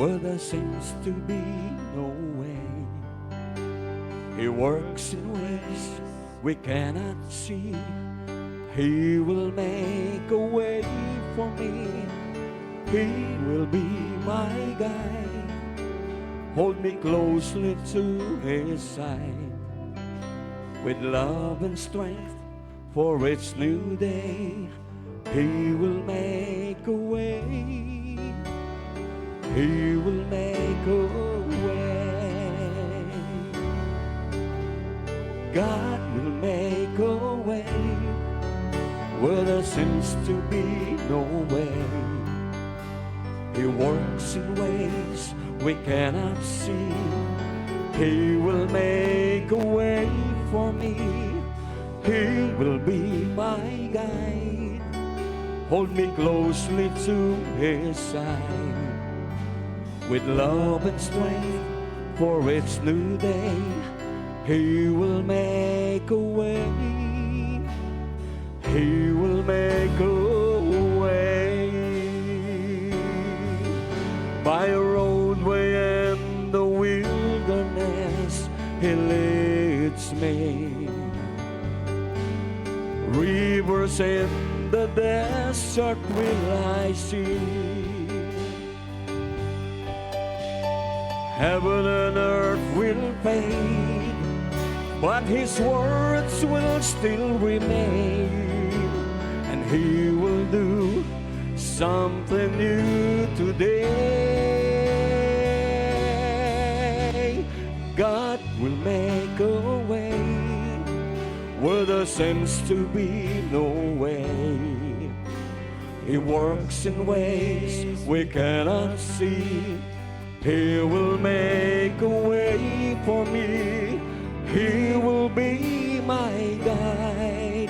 where there seems to be no way. He works in ways we cannot see. He will make a way for me. He will be my guide. Hold me closely to His side. With love and strength for each new day, He will make a way. He will make a way. God will make a way where there seems to be no way. He works in ways we cannot see. He will make a way for me. He will be my guide. Hold me closely to His side. With love and strength for each new day, He will make a way. He will make a way. By a roadway in the wilderness, He leads me. Rivers in the desert will I see. Heaven and earth will fade, but His words will still remain. And He will do something new today. God will make a way where there seems to be no way. He works in ways we cannot see. He will make a way for me. He will be my guide.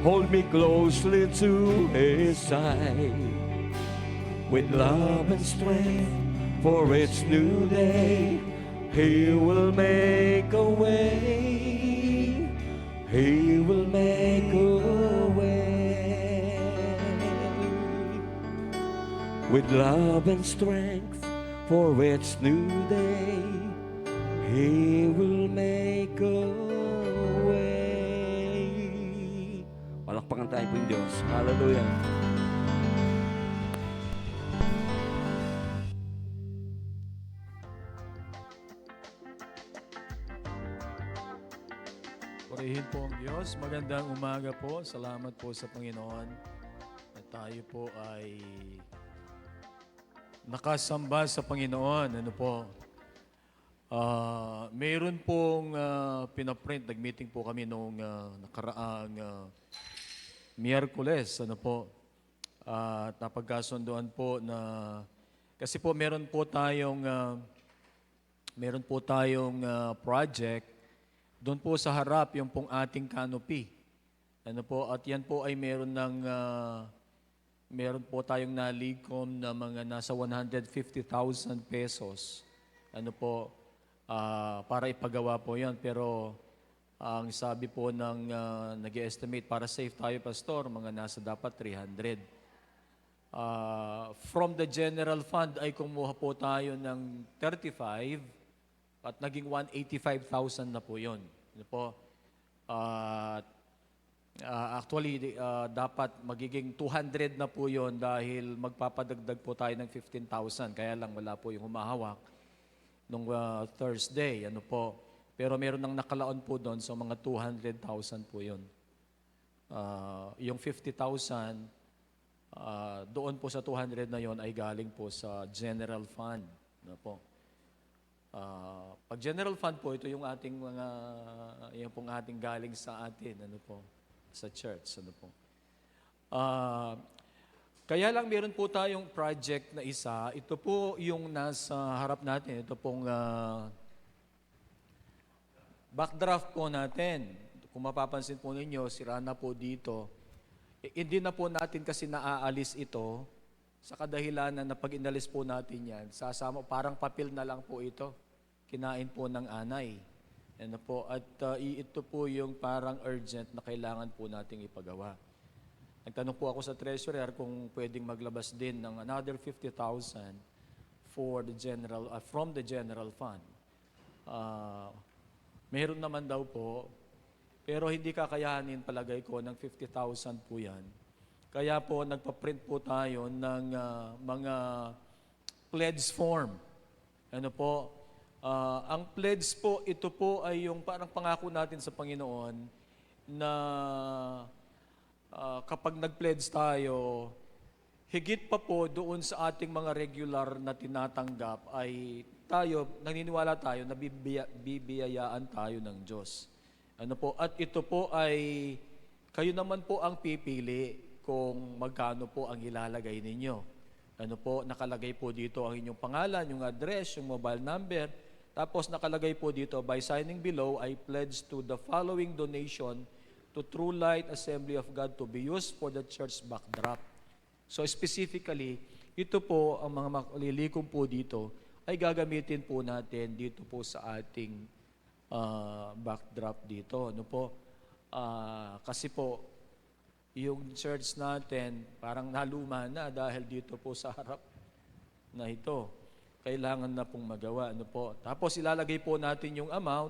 Hold me closely to His side. With love and strength for each new day, He will make a way. He will make a way. With love and strength for each new day, He will make a way. Palakpakan tayo po yung Diyos. Hallelujah. Purihin po ang Diyos. Magandang umaga po. Salamat po sa Panginoon na tayo po ay nakasamba sa Panginoon. Ano po? Mayroon pong pinaprint. Nag-meeting po kami noong nakaraang Miyerkules. Ano po? At napagkasunduan po na kasi po meron po tayong project doon po sa harap yung pong ating canopy. Ano po? At yan po ay meron po tayong nalikom na mga nasa 150,000 pesos. Ano po, para ipagawa po yan. Pero ang sabi po ng nag-estimate para safe tayo, Pastor, mga nasa dapat 300. From the general fund ay kumuha po tayo ng 35 at naging 185,000 na po yun. Ano po? Actually, dapat magiging 200 na po yon dahil magpapadagdag po tayo ng 15,000. Kaya lang wala po yung humahawak nung Thursday. Ano po? Pero meron nang nakalaon po doon, so mga 200,000 po yun. Yung 50,000, doon po sa 200 na yon ay galing po sa general fund. Ano po? Pag general fund po, ito yung ating yung pong ating galing sa atin, ano po? Sa church, ano po. Kaya lang meron po tayong project na isa. Ito po yung nasa harap natin. Ito pong backdraft po natin. Kung mapapansin po ninyo, sira na po dito. Hindi na po natin kasi naaalis ito sa kadahilanan na pag inalis po natin yan, sasama, parang papel na lang po ito. Kinain po ng anay. Ano po, at ito po yung parang urgent na kailangan po nating ipagawa. Nagtanong po ako sa treasurer kung pwedeng maglabas din ng another 50,000 for the general from the general fund. Ah, meron naman daw po, pero hindi kakayanin palagay ko ng 50,000 po yan. Kaya po nagpa-print po tayo ng mga pledge form. Ano po? Ang pledge po, ito po ay yung parang pangako natin sa Panginoon na kapag nag-pledge tayo, higit pa po doon sa ating mga regular na tinatanggap ay tayo, naniniwala tayo na bibiyayaan tayo ng Diyos. Ano po? At ito po ay, kayo naman po ang pipili kung magkano po ang ilalagay ninyo. Ano po? Nakalagay po dito ang inyong pangalan, yung address, yung mobile number. Tapos nakalagay po dito, by signing below, I pledge to the following donation to True Light Assembly of God to be used for the church backdrop. So specifically, ito po, ang mga malilikom po dito, ay gagamitin po natin dito po sa ating backdrop dito. Ano po? Kasi po, yung church natin parang naluma na dahil dito po sa harap na ito. Kailangan na pong magawa. Ano po? Tapos ilalagay po natin yung amount.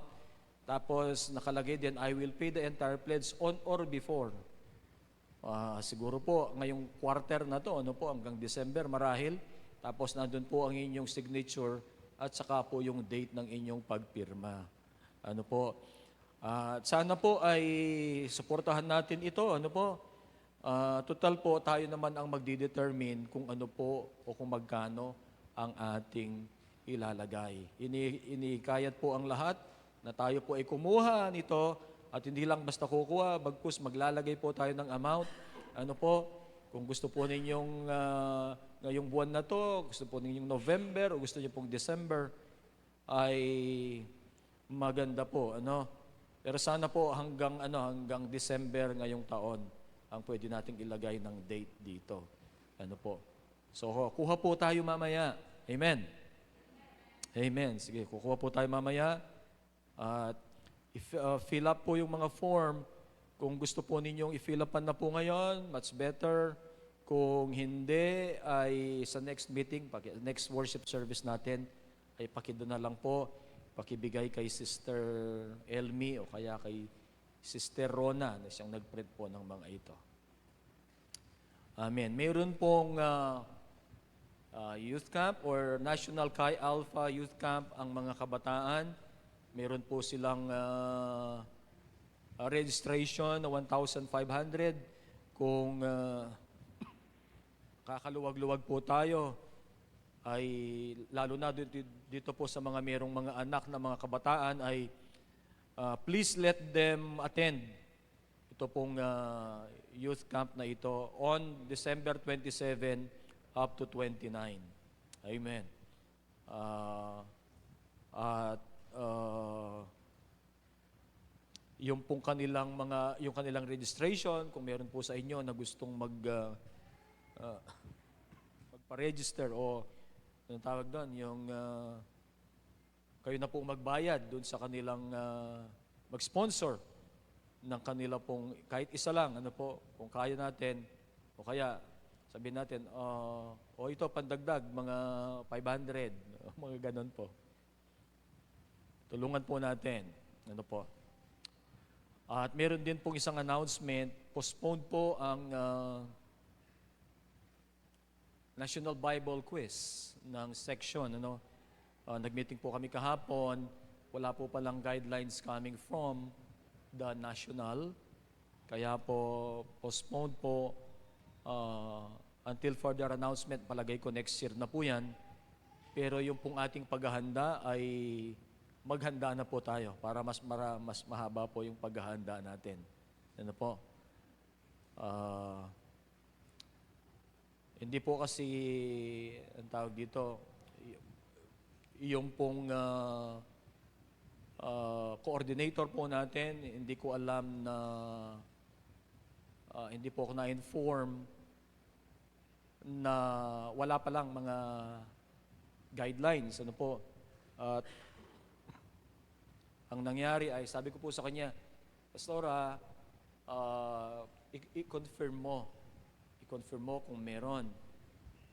Tapos nakalagay din, I will pay the entire pledge on or before. Siguro po, ngayong quarter na to, ano po, hanggang December marahil. Tapos nandun po ang inyong signature at saka po yung date ng inyong pagpirma. Ano po? At sana po ay suportahan natin ito. Ano po? Total po, tayo naman ang magdidetermine kung ano po o kung magkano ang ating ilalagay. Inikayat po ang lahat na tayo po ay kumuha nito at hindi lang basta kukuha, bagkus maglalagay po tayo ng amount. Ano po? Kung gusto po ninyong ngayong buwan na to, gusto po ninyong November o gusto niyo pong December, ay maganda po. Ano? Pero sana po hanggang December ngayong taon ang pwede nating ilagay ng date dito. Ano po? So, kuha po tayo mamaya. Amen. Amen. Sige, kukuha po tayo mamaya. At fill up po yung mga form. Kung gusto po ninyong i-fill upan na po ngayon, much better. Kung hindi, ay sa next meeting, next worship service natin, ay pakido na lang po, pakibigay kay Sister Elmi o kaya kay Sister Rona na siyang nag-print po ng mga ito. Amen. Mayroon pong youth camp or National Chi Alpha Youth Camp ang mga kabataan. Meron po silang registration na 1,500. Kung kakaluwag-luwag po tayo, ay lalo na dito po sa mga merong mga anak na mga kabataan ay please let them attend ito pong youth camp na ito on December 27 up to 29. Amen. Yung kanilang registration, kung meron po sa inyo na gustong magpa-register o anong tawag doon, yung kayo na po magbayad doon sa kanilang mag-sponsor ng kanila pong, kahit isa lang, ano po, kung kaya natin, o kaya sabihin natin, ito pandagdag, mga 500, mga ganon po. Tulungan po natin. Ano po. At meron din pong isang announcement, postponed po ang National Bible Quiz ng section. Ano? Nag-meeting po kami kahapon, wala po palang guidelines coming from the national, kaya po postponed po until further announcement, palagay ko next year na po yan. Pero yung pong ating paghahanda ay maghanda na po tayo para mas mahaba po yung paghahanda natin. Ano po? Hindi po kasi, ang tawag dito, yung pong coordinator po natin, hindi ko alam na, hindi po ako na-inform na wala pa lang mga guidelines. Ano po? At ang nangyari ay, sabi ko po sa kanya, Pastora, i-confirm mo kung meron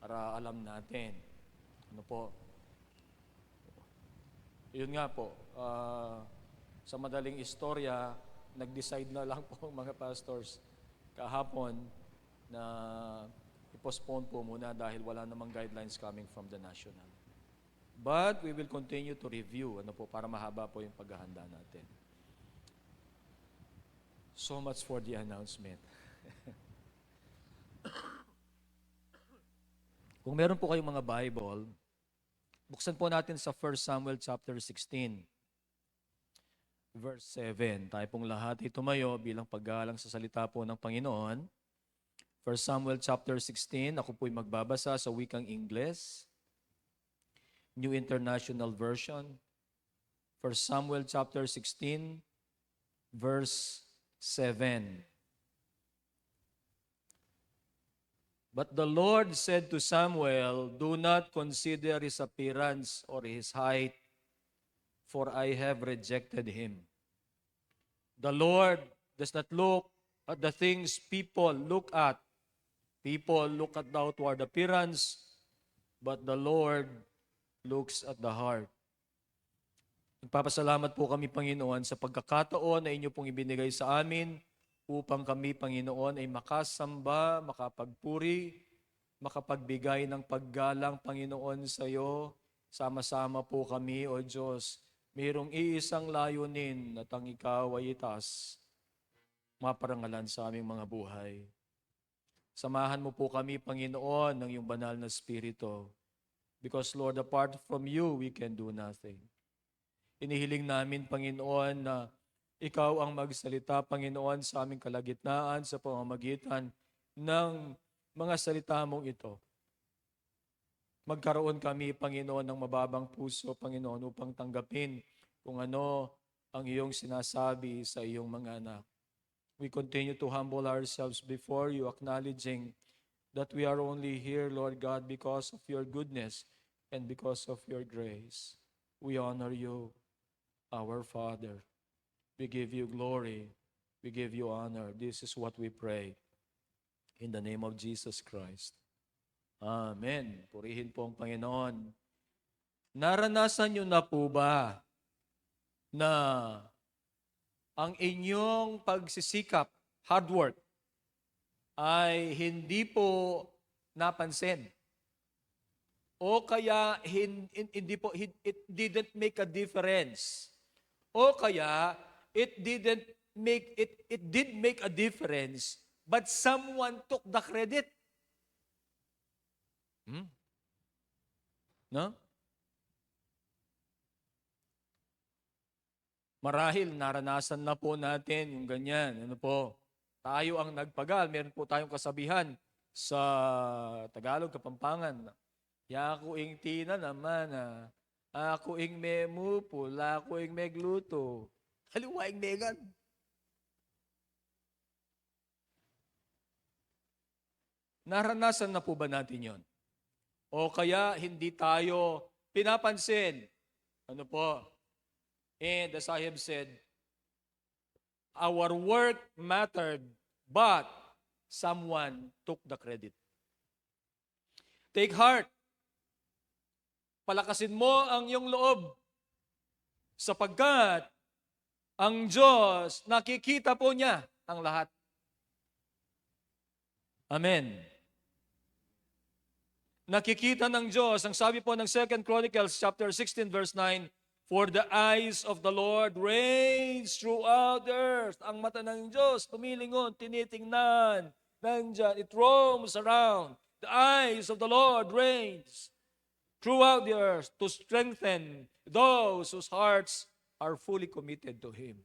para alam natin. Ano po? Yun nga po, sa madaling istorya, nag-decide na lang po ang mga pastors kahapon na i-postpone po muna dahil wala namang guidelines coming from the national. But we will continue to review, ano po, para mahaba po yung paghahanda natin. So much for the announcement. Kung meron po kayong mga Bible, buksan po natin sa 1 Samuel chapter 16, verse 7. Tayo pong lahat ay tumayo bilang paggalang sa salita po ng Panginoon. 1 Samuel chapter 16, ako po'y magbabasa sa wikang Ingles, New International Version. 1 Samuel chapter 16, verse 7. But the Lord said to Samuel, do not consider his appearance or his height, for I have rejected him. The Lord does not look at the things people look at. People look at the outward appearance, but the Lord looks at the heart. Nagpapasalamat po kami, Panginoon, sa pagkakataon na inyo pong ibinigay sa amin upang kami, Panginoon, ay makasamba, makapagpuri, makapagbigay ng paggalang, Panginoon, sa iyo. Sama-sama po kami, O Diyos. Mayroong iisang layunin at ang ikaw ay itaas, maparangalan sa aming mga buhay. Samahan mo po kami, Panginoon, ng iyong banal na Espiritu. Because, Lord, apart from you, we can do nothing. Inihiling namin, Panginoon, na ikaw ang magsalita, Panginoon, sa aming kalagitnaan sa pamamagitan ng mga salita mong ito. Magkaroon kami, Panginoon, ng mababang puso, Panginoon, upang tanggapin kung ano ang iyong sinasabi sa iyong mga anak. We continue to humble ourselves before you, acknowledging that we are only here, Lord God, because of your goodness and because of your grace. We honor you, our Father. We give you glory. We give you honor. This is what we pray. In the name of Jesus Christ. Amen. Purihin po ang Panginoon. Naranasan niyo na po ba na ang inyong pagsisikap, hard work, ay hindi po napansin? O kaya hindi po, it didn't make a difference? O kaya it did make a difference, but someone took the credit? No? Marahil naranasan na po natin yung ganyan. Ano po? Tayo ang nagpagal. Meron po tayong kasabihan sa Tagalog, Kapampangan. Yaku ing tina naman, ako ing memu, pula ko ing megluto. Haliwa ing megan. Naranasan na po ba natin yon? O kaya hindi tayo pinapansin? Ano po? And as I have said, our work mattered, but someone took the credit. Take heart. Palakasin mo ang iyong loob sapagkat ang Diyos, nakikita po niya ang lahat. Amen. Nakikita ng Diyos, ang sabi po ng 2 Chronicles chapter 16 verse 9, for the eyes of the Lord range throughout the earth. Ang mata ng Diyos, tumilingon, tinitingnan, nandyan, it roams around. The eyes of the Lord range throughout the earth to strengthen those whose hearts are fully committed to Him.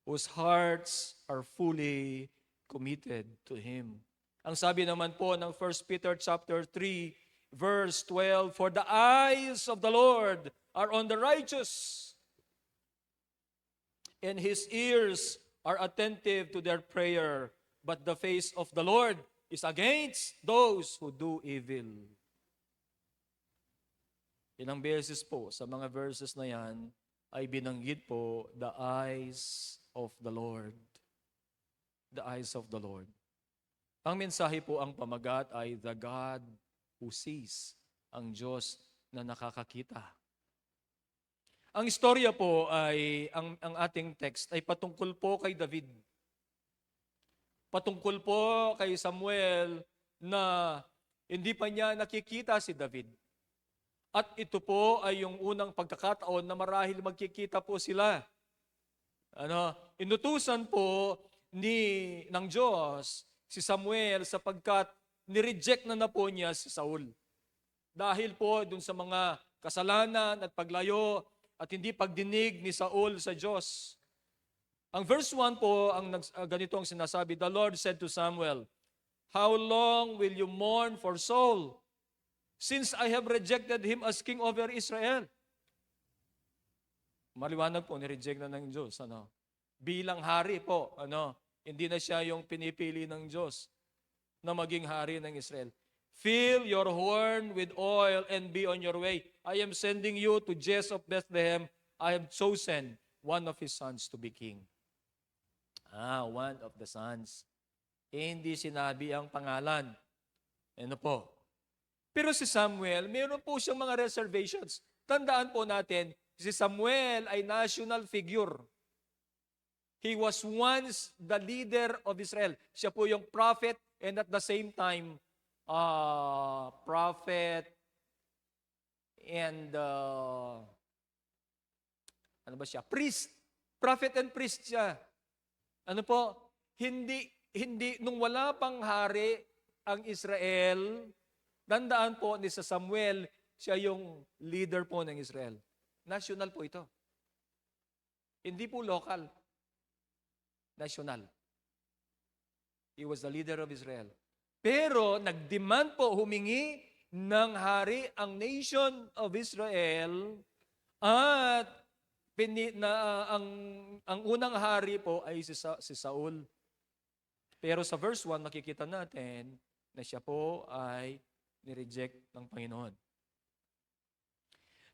Whose hearts are fully committed to Him. Ang sabi naman po ng 1 Peter chapter 3, verse 12, for the eyes of the Lord are on the righteous, and His ears are attentive to their prayer, but the face of the Lord is against those who do evil. Ilang beses po sa mga verses na yan ay binanggit po the eyes of the Lord. The eyes of the Lord. Ang mensahe po ang pamagat ay the God who sees. Ang Diyos na nakakakita. Ang istorya po ay, ang ating text ay patungkol po kay David. Patungkol po kay Samuel na hindi pa niya nakikita si David. At ito po ay yung unang pagkakataon na marahil magkikita po sila. Inutusan po ng Diyos si Samuel sapagkat nireject na po niya si Saul. Dahil po dun sa mga kasalanan at paglayo at hindi pagdinig ni Saul sa Diyos. Ang verse 1 po, ganito ang sinasabi, "The Lord said to Samuel, How long will you mourn for Saul, since I have rejected him as king over Israel?" Maliwanag po, nireject na ng Diyos. Bilang hari po, hindi na siya yung pinipili ng Diyos na maging hari ng Israel. "Fill your horn with oil and be on your way. I am sending you to Jesse of Bethlehem. I have chosen one of his sons to be king." One of the sons. Hindi sinabi ang pangalan. Po. Pero si Samuel, meron po siyang mga reservations. Tandaan po natin, si Samuel ay national figure. He was once the leader of Israel. Siya po yung prophet and at the same time, prophet and priest. Prophet and priest siya. Hindi, nung wala pang hari ang Israel, tandaan po ni sa Samuel, siya yung leader po ng Israel. National po ito. Hindi po local. National. He was the leader of Israel. Pero nagdemand po, humingi ng hari ang nation of Israel at ang unang hari po ay si Saul. Pero sa verse 1, makikita natin na siya po ay nireject ng Panginoon.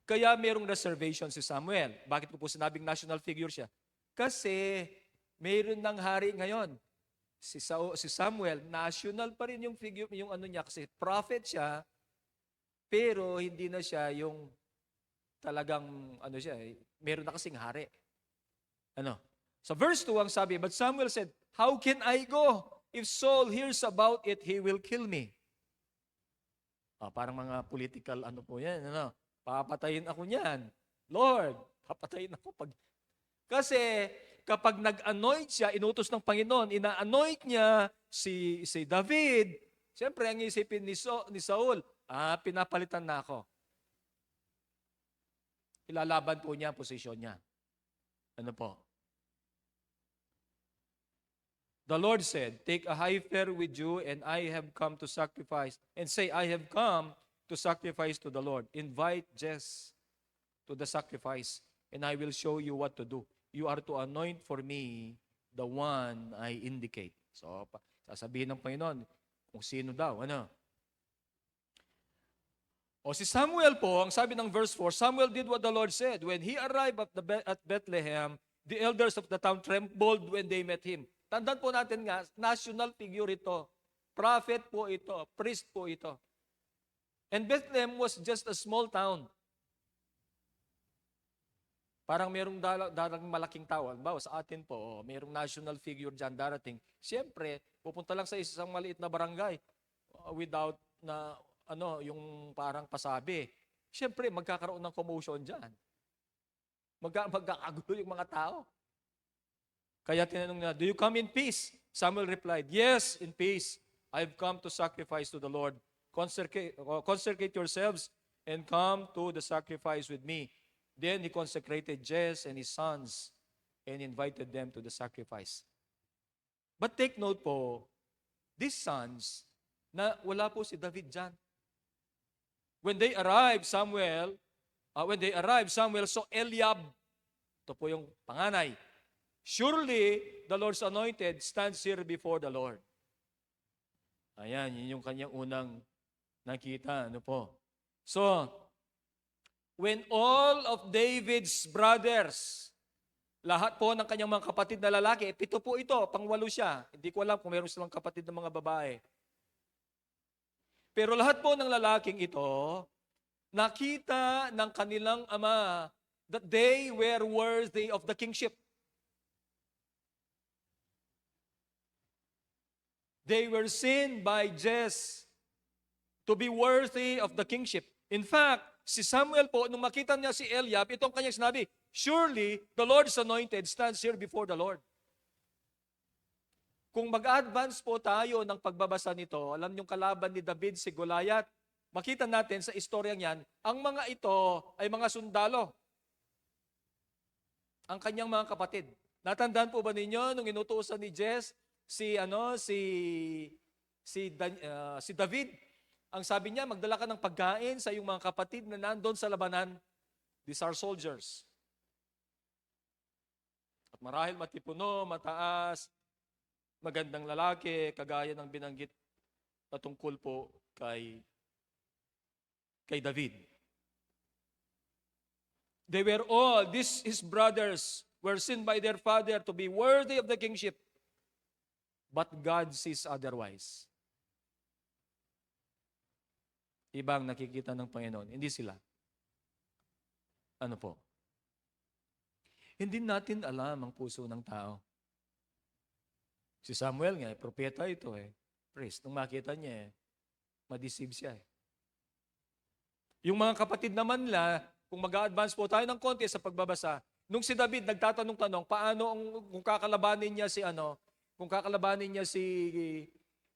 Kaya mayroong reservation si Samuel. Bakit ko po sinabing national figure siya? Kasi mayroon ng hari ngayon. Si Samuel, national pa rin yung figure, yung niya, kasi prophet siya, pero hindi na siya yung talagang, meron na kasing hari. Sa verse 2, ang sabi, "But Samuel said, How can I go? If Saul hears about it, he will kill me." Parang mga political po yan. Papatayin ako niyan. Lord, papatayin ako Kasi kapag nag-anoint siya, inutos ng Panginoon, ina-anoint niya si David, siyempre ang isipin ni Saul, pinapalitan na ako. Ilalaban po niya ang posisyon niya. The Lord said, "Take a heifer with you, and I have come to sacrifice." And say, "I have come to sacrifice to the Lord." Invite Jesse to the sacrifice, and I will show you what to do. You are to anoint for me the one I indicate. So, sasabihin ng Panginoon kung sino daw. Si Samuel po, ang sabi ng verse 4, Samuel did what the Lord said. When he arrived at Bethlehem, the elders of the town trembled when they met him. Tandaan po natin nga, national figure ito. Prophet po ito. Priest po ito. And Bethlehem was just a small town. Parang merong darang malaking tao. Bawa sa atin po, merong national figure dyan darating. Siyempre, pupunta lang sa isang maliit na barangay without na yung parang pasabi. Siyempre, magkakaroon ng commotion dyan. Magkakagulo yung mga tao. Kaya tinanong na, "Do you come in peace?" Samuel replied, "Yes, in peace. I've come to sacrifice to the Lord. Consecrate yourselves and come to the sacrifice with me." Then he consecrated Jesse and his sons and invited them to the sacrifice. But take note po, these sons, na wala po si David dyan. When they arrived, Samuel saw Eliab. Ito po yung panganay. "Surely, the Lord's anointed stands here before the Lord." Ayan, yun yung kanyang unang nakita. So, when all of David's brothers, lahat po ng kanyang mga kapatid na lalaki, 7 po ito, pang-8 siya. Hindi ko alam kung meron silang kapatid na mga babae. Pero lahat po ng lalaking ito, nakita ng kanilang ama that they were worthy of the kingship. They were seen by Jesse to be worthy of the kingship. In fact, si Samuel po, nung makita niya si Eliab, itong kanyang sinabi, surely the Lord's anointed stands here before the Lord. Kung mag-advance po tayo ng pagbabasa nito, alam niyong kalaban ni David si Goliath, makita natin sa istoryang yan, ang mga ito ay mga sundalo. Ang kanyang mga kapatid. Natandaan po ba ninyo nung inutusan ni Jesse si David? Ang sabi niya, magdala ka ng pagkain sa iyong mga kapatid na nandoon sa labanan. These are soldiers. At marahil matipuno, mataas, magandang lalaki, kagaya ng binanggit na tungkol po kay David. They were all, his brothers, were seen by their father to be worthy of the kingship. But God sees otherwise. Ibang nakikita ng Panginoon, hindi sila. Ano po? Hindi natin alam ang puso ng tao. Si Samuel nga, propeta ito priest. Nung makita niya, madeceive siya Yung mga kapatid naman nila, kung mag-a-advance po tayo ng konti sa pagbabasa, nung si David nagtatanong-tanong, paano kung kakalabanin niya si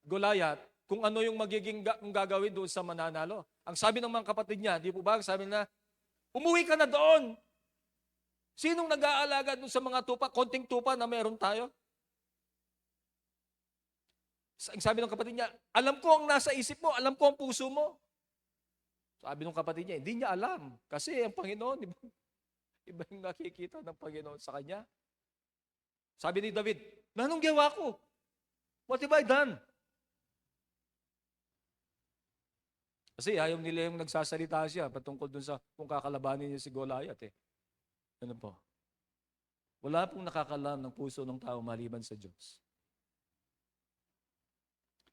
Goliath, kung ano yung magiging kung gagawin doon sa mananalo. Ang sabi ng mga kapatid niya, di po ba, sabi na, umuwi ka na doon. Sinong nag-aalaga doon sa mga tupa, konting tupa na meron tayo? Sabi ng kapatid niya, alam ko ang nasa isip mo, alam ko ang puso mo. Sabi ng kapatid niya, hindi niya alam. Kasi ang Panginoon, iba yung nakikita ng Panginoon sa kanya. Sabi ni David, anong gawa ko? What have I done? Kasi ayaw nila yung nagsasalita siya patungkol dun sa kung kakalabanin niya si Goliath Ano po? Wala pong nakakalam ng puso ng tao maliban sa Diyos.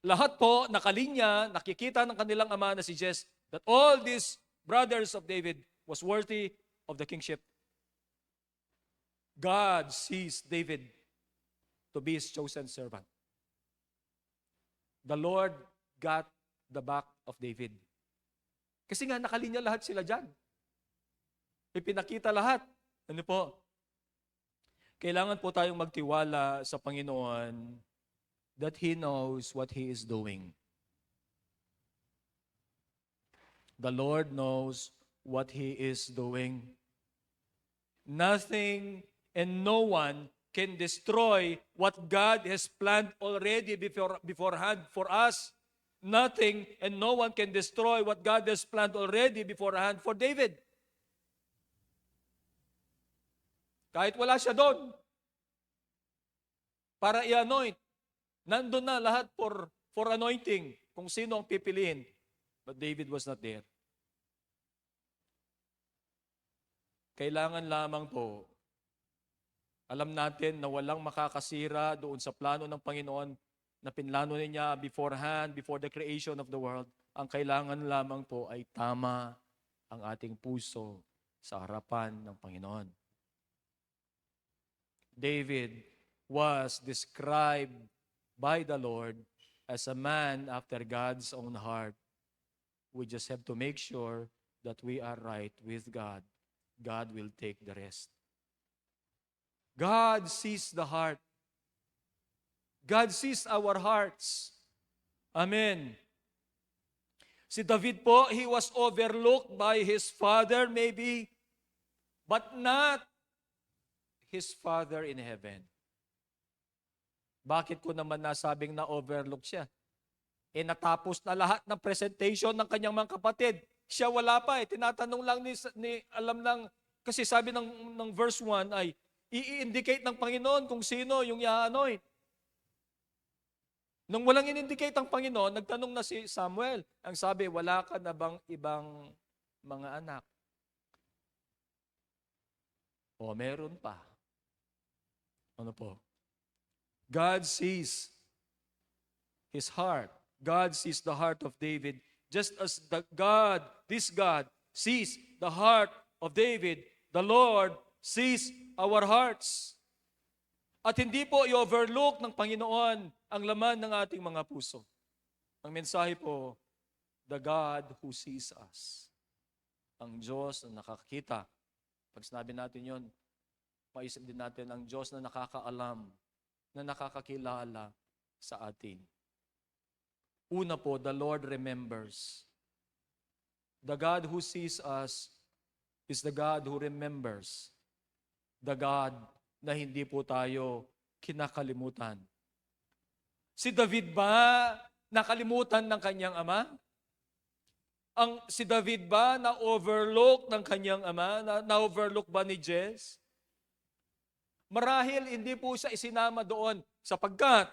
Lahat po nakalinya, nakikita ng kanilang ama na si Jesse that all these brothers of David was worthy of the kingship. God sees David to be his chosen servant. The Lord got the back of David. Kasi nga nakalinya lahat sila dyan. Ipinakita lahat. Ano po? Kailangan po tayong magtiwala sa Panginoon that He knows what He is doing. The Lord knows what He is doing. Nothing and no one can destroy what God has planned already beforehand for us. Nothing and no one can destroy what God has planned already beforehand for David. Kahit wala siya doon para i-anoint, nandun na lahat for anointing kung sino ang pipiliin. But David was not there. Kailangan lamang po, alam natin na walang makakasira doon sa plano ng Panginoon na pinlano niya beforehand, before the creation of the world. Ang kailangan lamang po ay tama ang ating puso sa harapan ng Panginoon. David was described by the Lord as a man after God's own heart. We just have to make sure that we are right with God. God will take the rest. God sees the heart. God sees our hearts. Amen. Si David po, he was overlooked by his father maybe, but not his Father in heaven. Bakit ko naman nasabing na-overlook siya? Natapos na lahat ng presentation ng kanyang mga kapatid. Siya wala pa Tinatanong lang alam lang, kasi sabi ng verse 1 ay, i-indicate ng Panginoon kung sino yung i-anoint. Nung walang in-indicate ang Panginoon, nagtanong na si Samuel. Ang sabi, wala ka na bang ibang mga anak? O meron pa. Ano po? God sees his heart. God sees the heart of David Just as this God sees the heart of David, the Lord sees our hearts. At hindi po i-overlook ng Panginoon ang laman ng ating mga puso. Ang mensahe po, the God who sees us. Ang Diyos na nakakita. Pag sinabi natin yon, maisip din natin ang Diyos na nakakaalam, na nakakakilala sa atin. Una po, the Lord remembers. The God who sees us is the God who remembers. The God na hindi po tayo kinakalimutan. Si David ba nakalimutan ng kanyang ama? Si David ba na-overlook ng kanyang ama? Na-overlook ba ni Jess? Marahil hindi po siya isinama doon sapagkat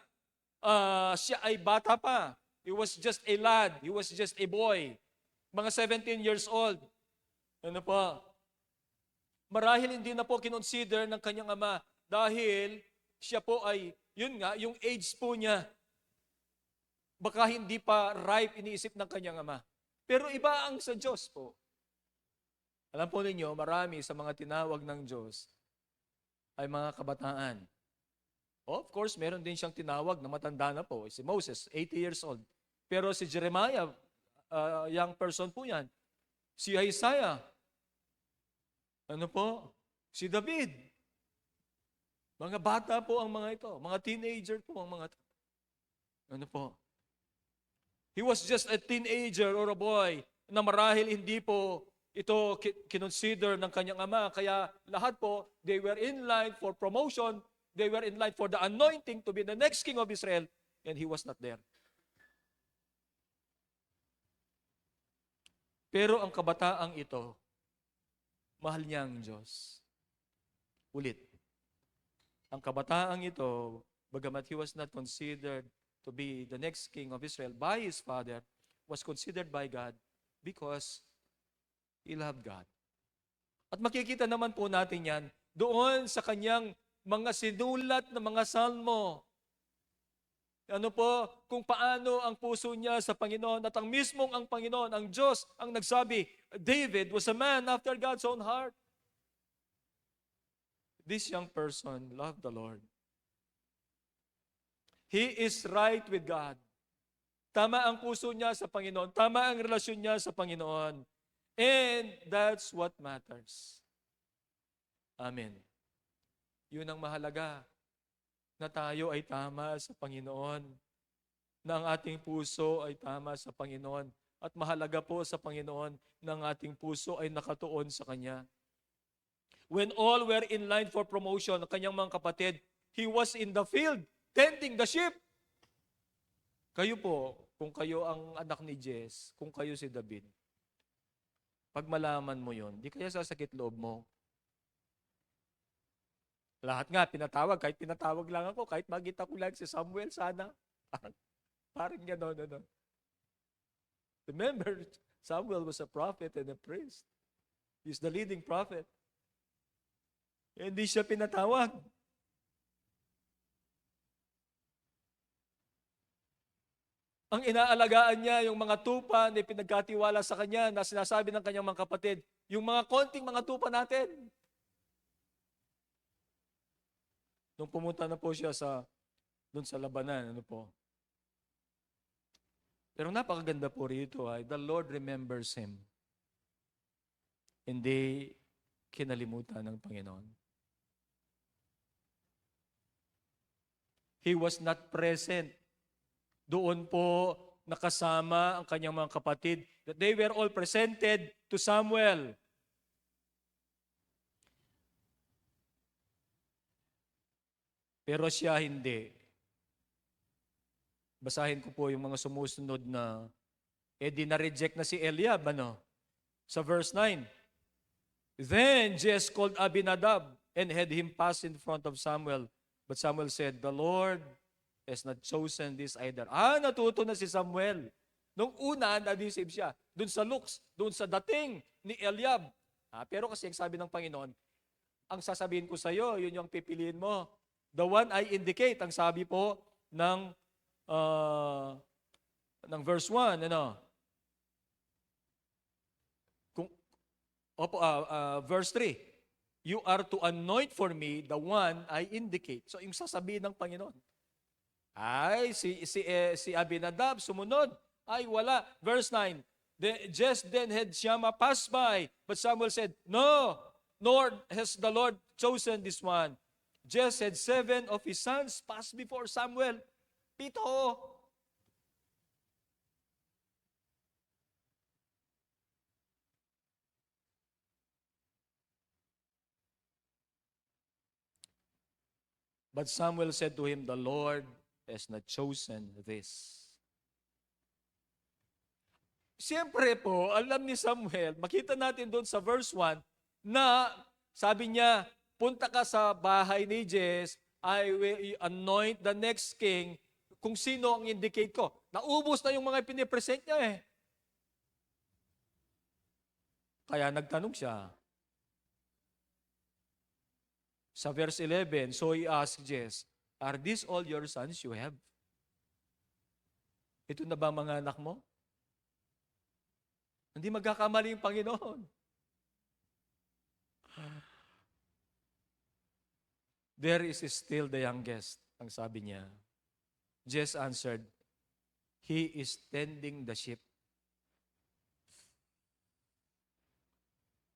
siya ay bata pa. He was just a lad. He was just a boy. Mga 17 years old. Ano po? Marahil hindi na po kinonsider ng kanyang ama dahil siya po ay, yun nga, yung age po niya, baka hindi pa ripe iniisip ng kanyang ama. Pero iba ang sa Diyos po. Alam po ninyo, marami sa mga tinawag ng Diyos ay mga kabataan. Of course, meron din siyang tinawag na matanda na po. Si Moses, 80 years old. Pero si Jeremiah, young person po yan. Si Isaiah, ano po? Si David. Mga bata po ang mga ito. Mga teenager po ang mga ito. Ano po? He was just a teenager or a boy na marahil hindi po ito kinonsider ng kanyang ama. Kaya lahat po, they were in line for promotion. They were in line for the anointing to be the next king of Israel. And he was not there. Pero ang kabataang ito, mahal niya ang Diyos. Ulit. Ang kabataang ito, bagamat he was not considered to be the next king of Israel by his father, was considered by God because he loved God. At makikita naman po natin yan doon sa kanyang mga sinulat na mga salmo. Ano po, kung paano ang puso niya sa Panginoon at ang mismong ang Panginoon, ang Diyos, ang nagsabi, David was a man after God's own heart. This young person loved the Lord. He is right with God. Tama ang puso niya sa Panginoon. Tama ang relasyon niya sa Panginoon. And that's what matters. Amen. Yun ang mahalaga, na tayo ay tama sa Panginoon, na ang ating puso ay tama sa Panginoon, at mahalaga po sa Panginoon na ang ating puso ay nakatuon sa Kanya. When all were in line for promotion, ang kanyang mga kapatid, he was in the field, tending the sheep. Kayo po, kung kayo ang anak ni Jess, kung kayo si David, pag malaman mo yon, di kaya sasakit loob mo. Lahat nga, pinatawag. Kahit pinatawag lang ako, kahit magita ko lang si Samuel, sana. Parang gano'n, ano. Remember, Samuel was a prophet and a priest. He's the leading prophet. Hindi siya pinatawag. Ang inaalagaan niya, yung mga tupa na pinagkatiwala sa kanya, na sinasabi ng kanyang mga kapatid, yung mga konting mga tupa natin. Nung pumunta na po siya doon sa labanan, ano po. Pero napakaganda po rito ay, the Lord remembers him. Hindi kinalimutan ng Panginoon. He was not present. Doon po nakasama ang kanyang mga kapatid. That they were all presented to Samuel. Pero siya hindi. Basahin ko po yung mga sumusunod na, na-reject na si Eliab, ano? Sa verse 9. Then Jess called Abinadab and had him pass in front of Samuel. But Samuel said, the Lord has not chosen this either. Natuto na si Samuel. Nung una, na-deceive siya. Doon sa looks, doon sa dating ni Eliab. Pero kasi ang sabi ng Panginoon, ang sasabihin ko sa iyo, yun yung pipiliin mo. The one I indicate, ang sabi po ng verse 1, ano? Verse 3, you are to anoint for me the one I indicate. So yung sasabihin ng Panginoon. Ay, si Abinadab sumunod. Ay, wala. Verse 9, just then had Shammah passed by, but Samuel said, no, nor has the Lord chosen this one. Just had 7 of his sons pass before Samuel. 7. But Samuel said to him, the Lord has not chosen this. Siyempre po, alam ni Samuel, makita natin doon sa verse 1, na sabi niya, punta ka sa bahay ni Jesse, I will anoint the next king, kung sino ang indicate ko. Naubos na yung mga pinipresent niya eh. Kaya nagtanong siya. Sa verse 11, so he asked Jesse, are these all your sons you have? Ito na ba mga anak mo? Hindi magkakamali yung Panginoon. There is still the youngest, ang sabi niya. Jesse answered, he is tending the sheep.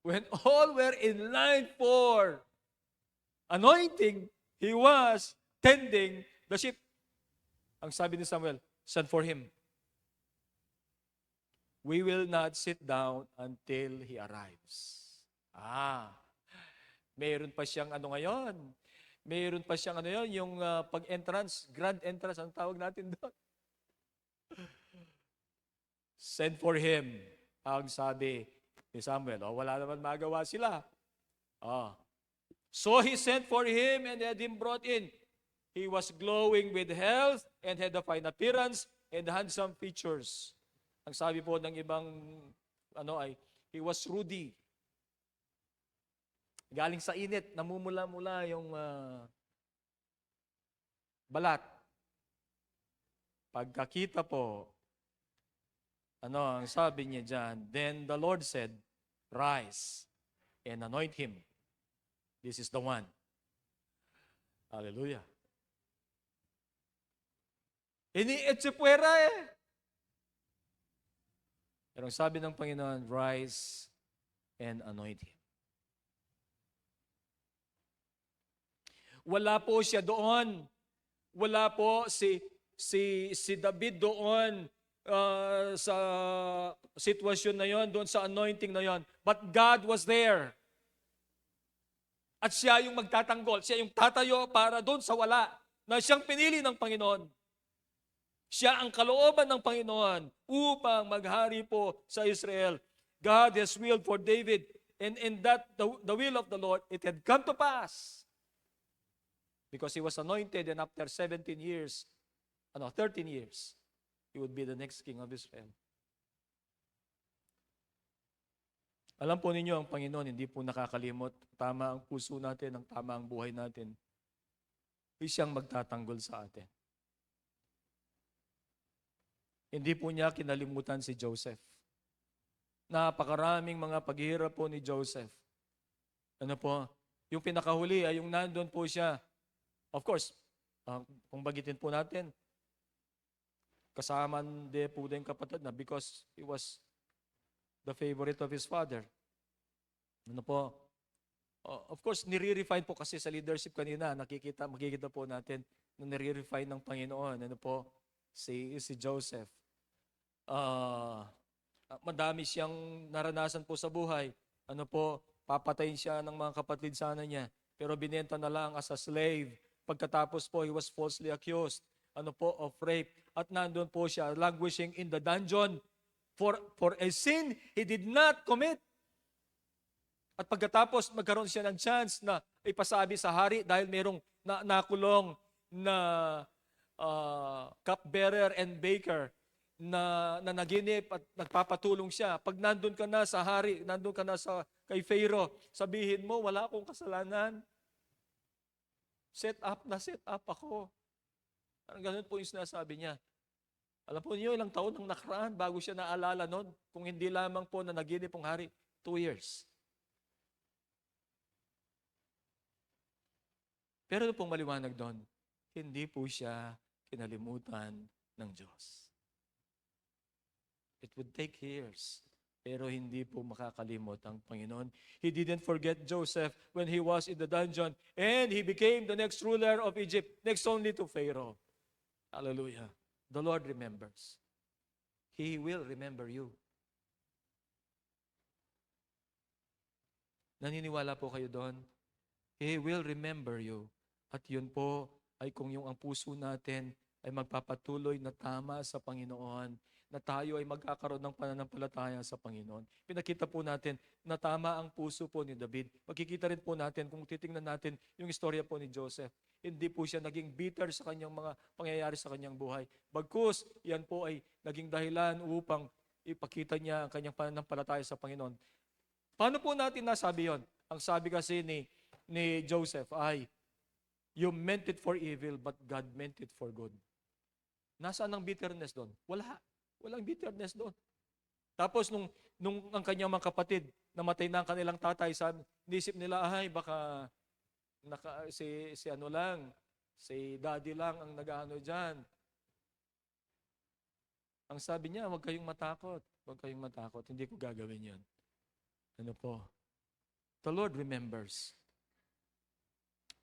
When all were in line for anointing, he was tending the sheep. Ang sabi ni Samuel, send for him. We will not sit down until he arrives. Mayroon pa siyang ano ngayon? Mayroon pa siyang ano yun, yung pag-entrance, grand entrance, ang tawag natin doon. Send for him. Ang sabi ni Samuel, wala naman magawa sila. So he sent for him and had him brought in. He was glowing with health and had a fine appearance and handsome features. Ang sabi po ng ibang he was ruddy. Galing sa init, namumula-mula yung balat. Pagkakita po, ang sabi niya dyan, then the Lord said, rise and anoint him. This is the one. Hallelujah. Ini-etsipwera eh. Pero ang sabi ng Panginoon, rise and anoint him. Wala po siya doon. Wala po si David doon sa sitwasyon na yon, doon sa anointing na yon. But God was there. At siya yung magtatanggol. Siya yung tatayo para doon sa wala na siyang pinili ng Panginoon. Siya ang kalooban ng Panginoon upang maghari po sa Israel. God has willed for David, and that the will of the Lord, it had come to pass. Because he was anointed, and after 13 years, he would be the next king of Israel. Alam po ninyo, ang Panginoon hindi po nakakalimot. Tama ang puso natin, ang tama ang buhay natin. Siyang magtatanggol sa atin. Hindi po niya kinalimutan si Joseph. Napakaraming mga paghihirap po ni Joseph. Yung pinakahuli ay yung nandun po siya. Of course, kung bagitin po natin, kasama din po din kapatid na because he was the favorite of his father. Of course, nire-refine po kasi sa leadership kanina, makikita po natin na nire-refine ng Panginoon. Si Joseph. Madami siyang naranasan po sa buhay. Papatayin siya ng mga kapatid sana niya. Pero binenta na lang as a slave. Pagkatapos po, he was falsely accused of rape. At nandun po siya, languishing in the dungeon for a sin he did not commit. At pagkatapos, magkaroon siya ng chance na ipasabi sa hari dahil mayroong nakulong na cupbearer and baker na naginip at nagpapatulong siya. Pag nandun ka na sa hari, nandun ka na kay Pharaoh, sabihin mo, wala akong kasalanan. Set up ako. Ganun po yung sinasabi niya. Alam po niyo, ilang taon ang nakaraan bago siya naalala nun. Kung hindi lamang po na naginip ang hari, 2 years. Pero ano pong maliwanag doon? Hindi po siya kinalimutan ng Diyos. It would take years. Pero hindi po makakalimot ang Panginoon. He didn't forget Joseph when he was in the dungeon and he became the next ruler of Egypt, next only to Pharaoh. Hallelujah. The Lord remembers. He will remember you. Naniniwala po kayo doon? He will remember you. At yun po ay kung yung ang puso natin ay magpapatuloy na tama sa Panginoon, na tayo ay magkakaroon ng pananampalataya sa Panginoon. Pinakita po natin na tama ang puso po ni David. Makikita rin po natin kung titingnan natin yung istorya po ni Joseph. Hindi po siya naging bitter sa kanyang mga pangyayari sa kanyang buhay. Bagkus, yan po ay naging dahilan upang ipakita niya ang kanyang pananampalataya sa Panginoon. Paano po natin nasabi yon? Ang sabi kasi ni Joseph ay, you meant it for evil, but God meant it for good. Nasaan ang bitterness doon? Walang bitterness doon. Tapos nung ang kanyang mga kapatid, namatay na ang kanilang tatay, nisip nila, ay baka si daddy lang ang nag-ano dyan. Ang sabi niya, huwag kayong matakot. Huwag kayong matakot. Hindi ko gagawin yon. Ano po? The Lord remembers.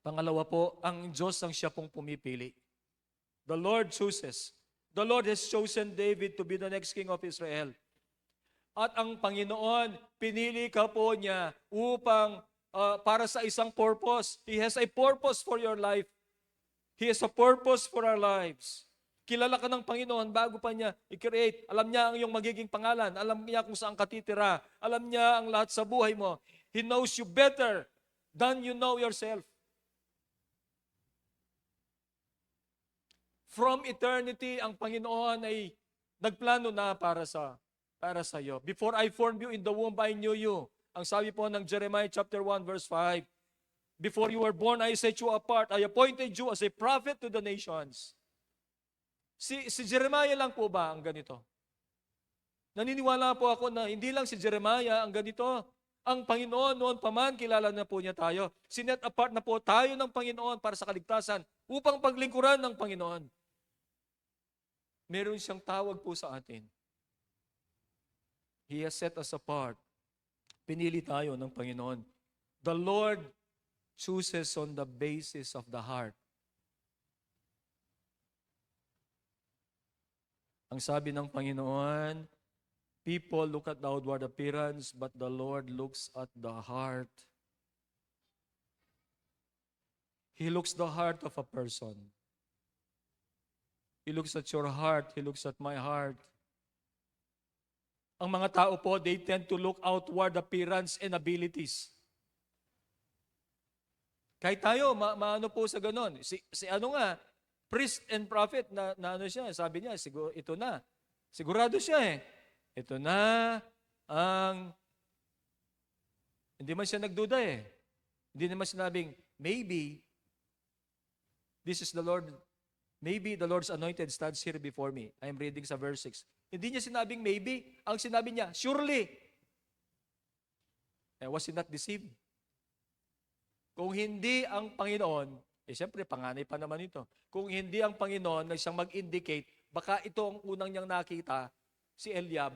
Pangalawa po, ang Diyos ang siya pong pumipili. The Lord chooses. The Lord has chosen David to be the next king of Israel. At ang Panginoon, pinili ka po niya upang para sa isang purpose. He has a purpose for your life. He has a purpose for our lives. Kilala ka ng Panginoon bago pa niya i-create. Alam niya ang iyong magiging pangalan. Alam niya kung saan ka titira. Alam niya ang lahat sa buhay mo. He knows you better than you know yourself. From eternity, ang Panginoon ay nagplano na para sa iyo. Before I formed you in the womb, I knew you. Ang sabi po ng Jeremiah chapter 1 verse 5, before you were born, I set you apart. I appointed you as a prophet to the nations. Si Jeremiah lang po ba ang ganito? Naniniwala po ako na hindi lang si Jeremiah ang ganito. Ang Panginoon noon pa man, kilala na po niya tayo. Sinet apart na po tayo ng Panginoon para sa kaligtasan upang paglingkuran ng Panginoon. Meron siyang tawag po sa atin. He has set us apart. Pinili tayo ng Panginoon. The Lord chooses on the basis of the heart. Ang sabi ng Panginoon, people look at the outward appearance, but the Lord looks at the heart. He looks the heart of a person. He looks at your heart. He looks at my heart. Ang mga tao po, they tend to look outward appearance and abilities. Kahit tayo, maano po sa ganon. Si ano nga, priest and prophet, na ano siya, sabi niya, ito na. Sigurado siya eh. Ito na ang, hindi man siya nagduda eh. Hindi naman sinabing, maybe, this is the Lord, maybe the Lord's anointed stands here before me. I am reading sa verse 6. Hindi niya sinabing maybe. Ang sinabi niya, surely. Was he not deceived? Kung hindi ang Panginoon, siyempre panganay pa naman ito. Kung hindi ang Panginoon na siyang mag-indicate, baka ito ang unang niyang nakita, si Eliab,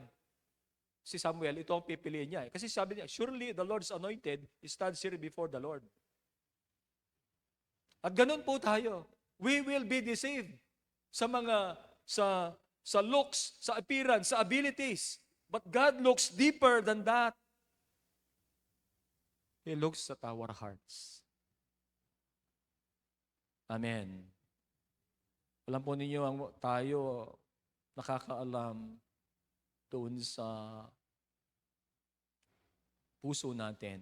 si Samuel, ito ang pipiliin niya. Kasi sabi niya, surely the Lord's anointed stands here before the Lord. At ganun po tayo. We will be deceived sa looks, sa appearance, sa abilities. But God looks deeper than that. He looks at our hearts. Amen. Alam po ninyo, tayo nakakaalam doon sa puso natin.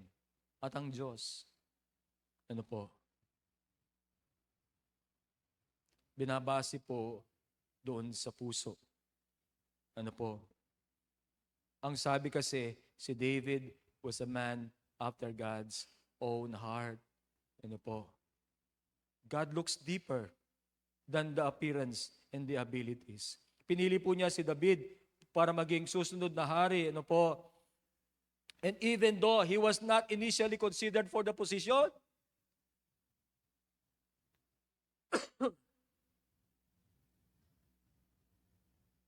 At ang Diyos, ano po, binabase po doon sa puso. Ano po? Ang sabi kasi, si David was a man after God's own heart. Ano po? God looks deeper than the appearance and the abilities. Pinili po niya si David para maging susunod na hari. Ano po? And even though he was not initially considered for the position,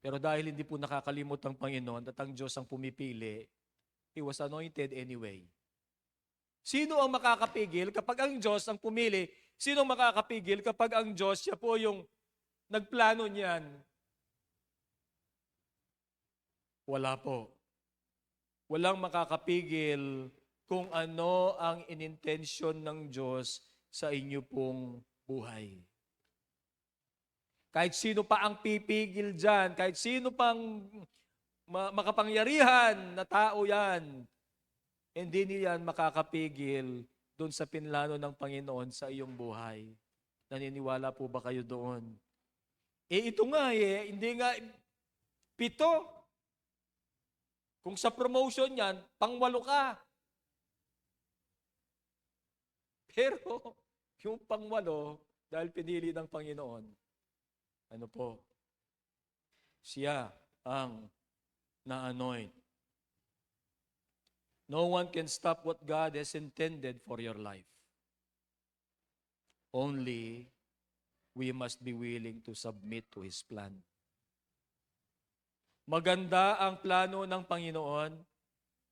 Pero dahil hindi po nakakalimot ang Panginoon at ang Diyos ang pumipili, He was anointed anyway. Sino ang makakapigil kapag ang Diyos ang pumili? Sino ang makakapigil kapag ang Diyos, siya po yung nagplano niyan? Wala po. Walang makakapigil kung ano ang inintensyon ng Diyos sa inyo pong buhay. Kahit sino pa ang pipigil dyan, kahit sino pang makapangyarihan na tao yan, hindi niyan makakapigil doon sa pinlano ng Panginoon sa iyong buhay. Naniniwala po ba kayo doon? Ito nga hindi nga 7. Kung sa promotion yan, pang-8 ka. Pero yung pang-8, dahil pinili ng Panginoon, ano po? Siya ang na-anoint. No one can stop what God has intended for your life. Only we must be willing to submit to His plan. Maganda ang plano ng Panginoon.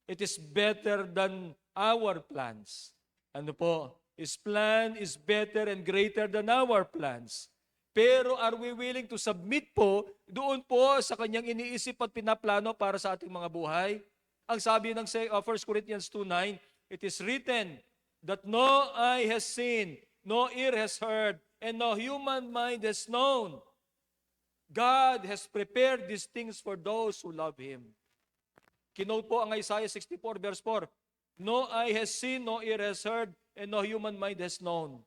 It is better than our plans. Ano po? His plan is better and greater than our plans. Pero are we willing to submit po doon po sa kanyang iniisip at pinaplano para sa ating mga buhay? Ang sabi ng 1 Corinthians 2:9, it is written that no eye has seen, no ear has heard, and no human mind has known. God has prepared these things for those who love Him. Kinote po ang Isaiah 64 verse 4, no eye has seen, no ear has heard, and no human mind has known.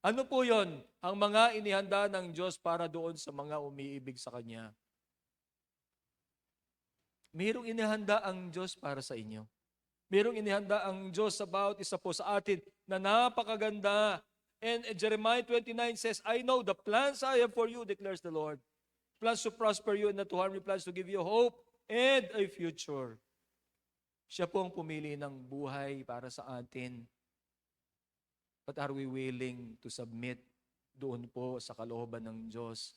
Ano po yon? Ang mga inihanda ng Diyos para doon sa mga umiibig sa Kanya. Mayroong inihanda ang Diyos para sa inyo. Mayroong inihanda ang Diyos about isa po sa atin na napakaganda. And Jeremiah 29 says, I know the plans I have for you, declares the Lord. Plans to prosper you and not to harm you, plans to give you hope and a future. Siya po ang pumili ng buhay para sa atin. But are we willing to submit doon po sa kalooban ng Diyos?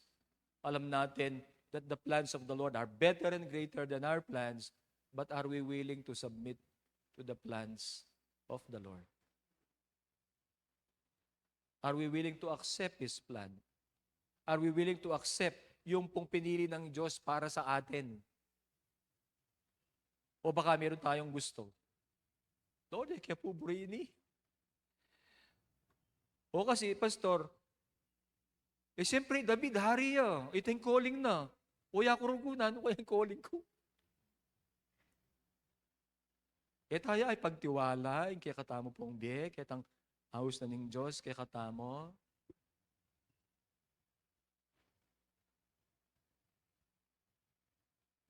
Alam natin that the plans of the Lord are better and greater than our plans, but are we willing to submit to the plans of the Lord? Are we willing to accept His plan? Are we willing to accept yung pong pinili ng Diyos para sa atin? O baka meron tayong gusto? Lord, kaya po burini. O kasi, Pastor, siyempre, David, hari ya. Ito yung calling na. O yakurugunan, ano kaya yung calling ko? Tayo ay pagtiwala, kaya katamo pong di, kaya tang house na ng Diyos, kaya katamo.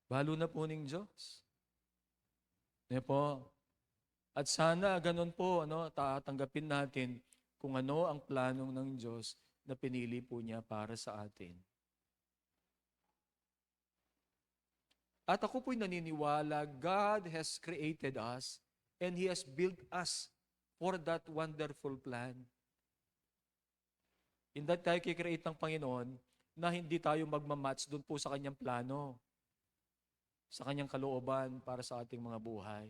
Balo na po ng Diyos. Po. At sana, ganun po, tatanggapin natin kung ano ang planong ng Diyos na pinili po niya para sa atin. At ako po'y naniniwala, God has created us and He has built us for that wonderful plan. Hindi tayo kikreate ng Panginoon na hindi tayo magmamatch doon po sa Kanyang plano, sa Kanyang kalooban para sa ating mga buhay.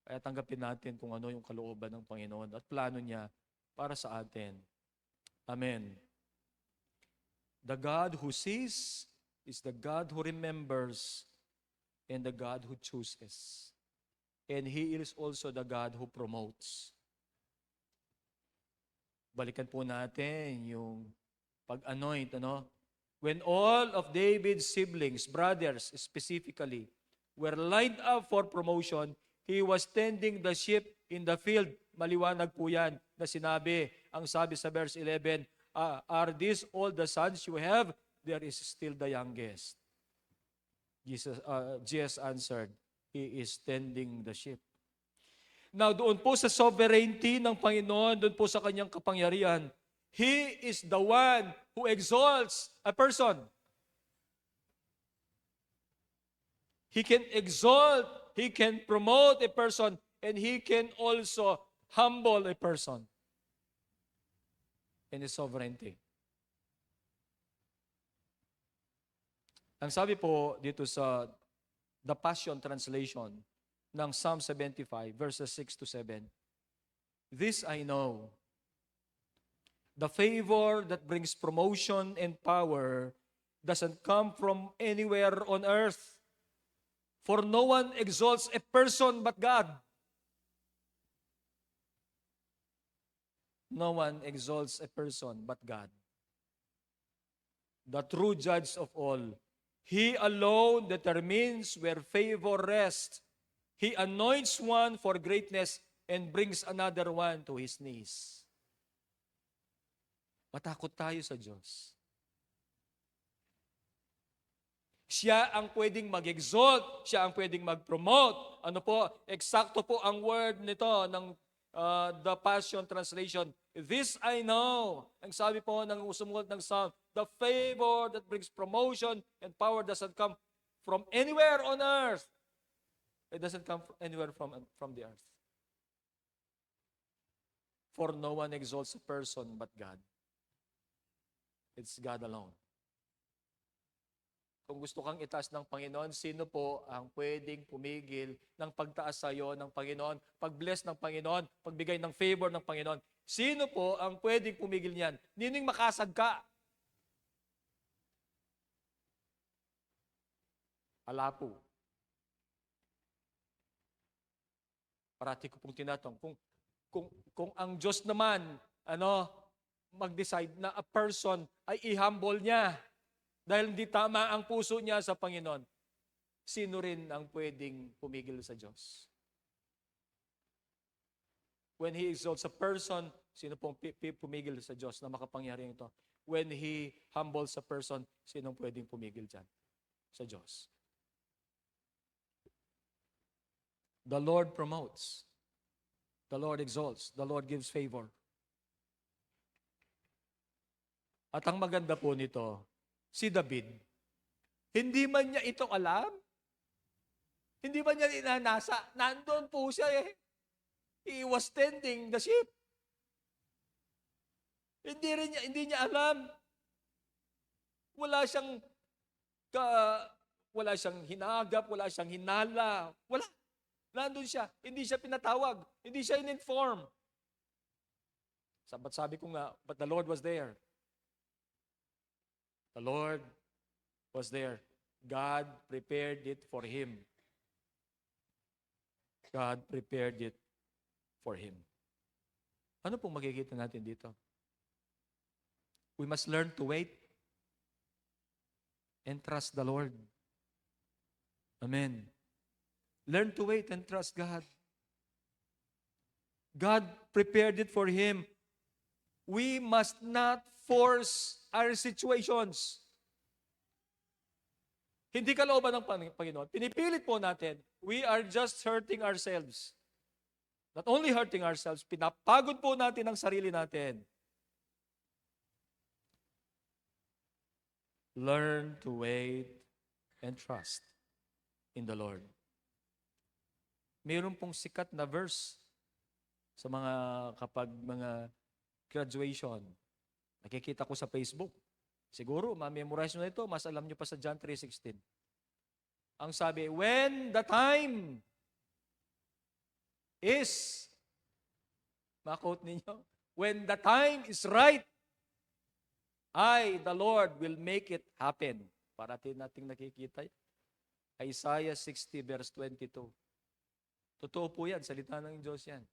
Kaya tanggapin natin kung ano yung kalooban ng Panginoon at plano niya para sa atin. Amen. The God who sees is the God who remembers and the God who chooses. And He is also the God who promotes. Balikan po natin yung pag-anoint, When all of David's siblings, brothers specifically, were lined up for promotion, he was tending the sheep in the field. Maliwanag po yan na sinabi, ang sabi sa verse 11, are these all the sons you have? There is still the youngest. Jesus answered, He is tending the sheep. Now, doon po sa sovereignty ng Panginoon, doon po sa kanyang kapangyarihan, He is the one who exalts a person. He can exalt, He can promote a person, and He can also humble a person in His sovereignty. Ang sabi po dito sa The Passion Translation ng Psalm 75, verses 6 to 7, "This I know, the favor that brings promotion and power doesn't come from anywhere on earth. For no one exalts a person but God." No one exalts a person but God, the true judge of all. He alone determines where favor rests. He anoints one for greatness and brings another one to his knees. Matakot tayo sa Diyos. Siya ang pwedeng mag-exalt, siya ang pwedeng mag-promote. Ano po, eksakto po ang word nito ng The Passion Translation. "This I know." Ang sabi po ng sumulat ng Psalm, the favor that brings promotion and power doesn't come from anywhere on earth. It doesn't come anywhere from the earth. For no one exalts a person but God. It's God alone. Kung gusto kang itaas ng Panginoon, sino po ang pwedeng pumigil ng pagtaas sa iyo ng Panginoon, pag-bless ng Panginoon, pagbigay ng favor ng Panginoon? Sino po ang pwedeng pumigil niyan? Nining makasag ka? Wala po. Parati ko pong tinatanong, kung ang Diyos naman, mag-decide na a person ay i-humble niya, dahil hindi tama ang puso niya sa Panginoon, sino rin ang pwedeng pumigil sa Diyos? When He exalts a person, sino pong pumigil sa Diyos na makapangyarihan ito? When He humbles a person, sino pwedeng pumigil dyan sa Diyos? The Lord promotes. The Lord exalts. The Lord gives favor. At ang maganda po nito, si David, hindi man niya ito alam. Hindi man niya inanasa. Nandun po siya eh. He was tending the sheep. Hindi niya alam. Wala siyang hinagap, wala siyang hinala. Wala. Nandun siya. Hindi siya pinatawag. Hindi siya in-inform. Sabi ko nga, but the Lord was there. The Lord was there. God prepared it for him. God prepared it for him. Ano pong makikita natin dito? We must learn to wait and trust the Lord. Amen. Learn to wait and trust God. God prepared it for him. We must not force our situations. Hindi kalooban ng Panginoon. Pinipilit po natin. We are just hurting ourselves. Not only hurting ourselves, pinapagod po natin ang sarili natin. Learn to wait and trust in the Lord. Mayroon pong sikat na verse sa kapag mga graduation. Nakikita ko sa Facebook. Siguro, ma-memorize nyo na ito, mas alam nyo pa sa John 3:16. Ang sabi, when the time is, ma-quote ninyo, when the time is right, I, the Lord, will make it happen. Parating nating nakikita. Isaiah 60 verse 22. Totoo po yan, salita ng Diyos yan.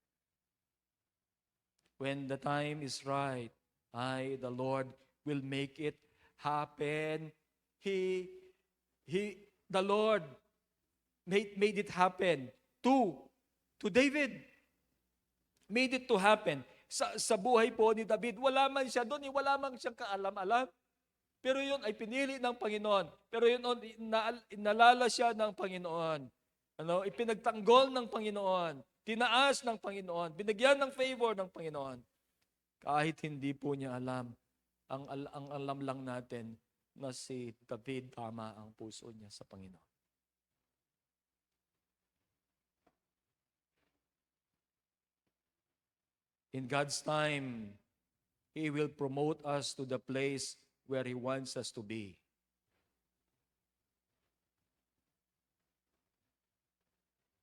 When the time is right, I, the Lord, will make it happen. The Lord made it happen to David. Made it to happen. Sa buhay po ni David, wala man siya doon, wala man siyang kaalam-alam. Pero yun ay pinili ng Panginoon. Pero yun, nalala siya ng Panginoon. Ipinagtanggol ng Panginoon. Tinaas ng Panginoon. Binigyan ng favor ng Panginoon. Kahit hindi po niya alam, ang alam lang natin na si David tama ang puso niya sa Panginoon. In God's time, He will promote us to the place where He wants us to be.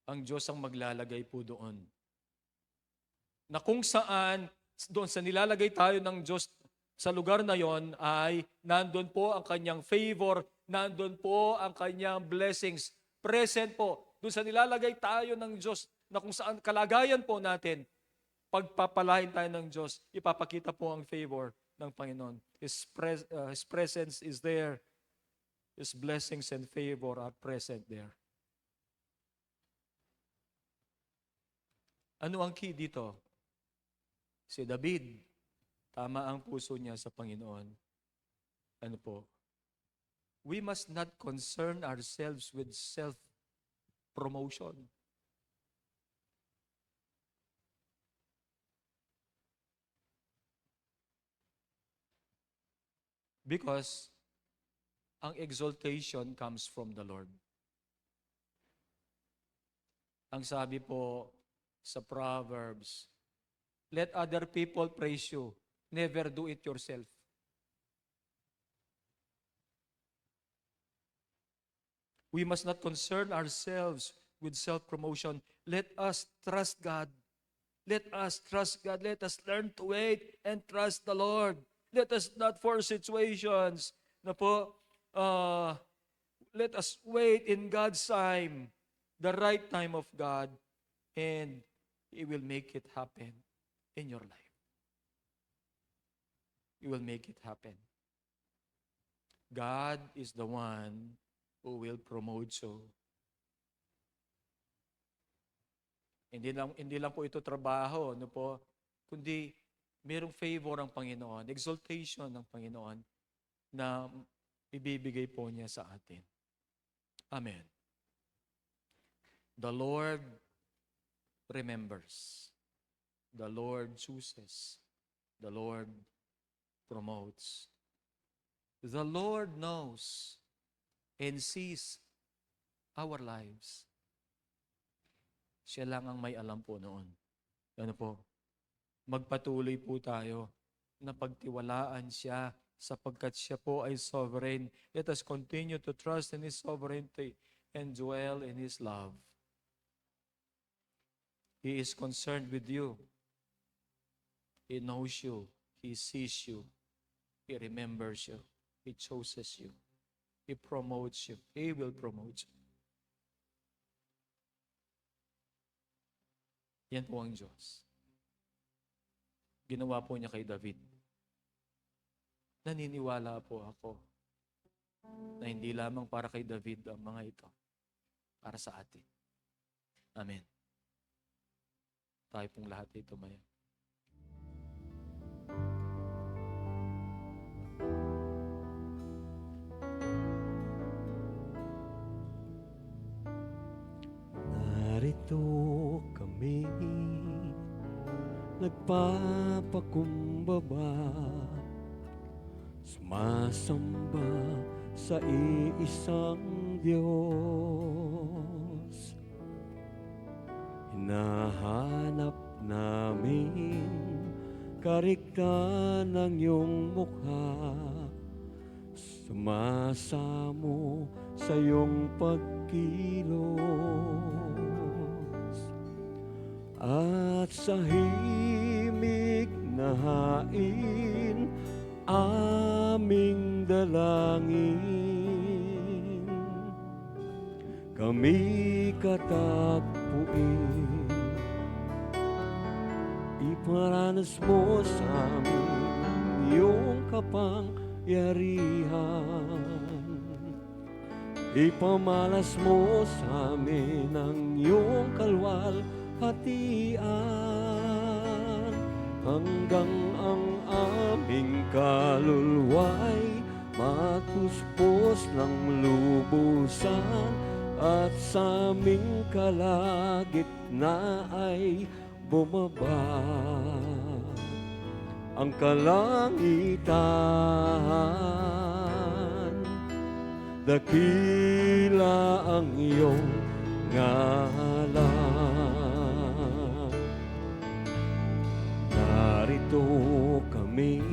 ang Diyos ang maglalagay po doon. Na kung saan, doon sa nilalagay tayo ng Diyos sa lugar na yon ay nandun po ang kanyang favor, nandun po ang kanyang blessings. Present po. Doon sa nilalagay tayo ng Diyos na kung saan kalagayan po natin, pagpapalain tayo ng Diyos, ipapakita po ang favor ng Panginoon. His presence is there. His blessings and favor are present there. Ano ang key dito? Si David, tama ang puso niya sa Panginoon. Ano po? We must not concern ourselves with self-promotion. Because ang exaltation comes from the Lord. Ang sabi po sa Proverbs, let other people praise you. Never do it yourself. We must not concern ourselves with self-promotion. Let us trust God. Let us trust God. Let us learn to wait and trust the Lord. Let us not force situations. Na po, let us wait in God's time, the right time of God, and He will make it happen in your life. He will make it happen. God is the one who will promote you. Hindi lang po ito trabaho, no po, kundi mayroong favor ang Panginoon, exaltation ng Panginoon na ibibigay po niya sa atin. Amen. The Lord remembers. The Lord chooses. The Lord promotes. The Lord knows and sees our lives. Siya lang ang may alam po noon. Ano po? Magpatuloy po tayo na pagtiwalaan siya sapagkat siya po ay sovereign. Let us continue to trust in His sovereignty and dwell in His love. He is concerned with you. He knows you. He sees you. He remembers you. He chooses you. He promotes you. He will promote you. Yan po ang Diyos. Ginawa po niya kay David. Naniniwala po ako na hindi lamang para kay David ang mga ito, para sa atin. Amen. Tayo pong lahat ay tumayo. Narito kami, nagpapakumbaba, sumasamba sa iisang Diyos. Hinahanap namin kariktan ng iyong mukha, sumasamo sa iyong pagkilos, at sa himig na hain aming dalangin, kami katagpuin. Iparanas mo sa amin iyong kapangyarihan, ipamalas mo sa amin ang iyong kalwalhatian, hanggang ang aming kaluluwa'y matuspos ng lubusan, at sa aming kalagitnaan bumaba ang kalangitan. Dakila ang iyong ngalan. Narito kami,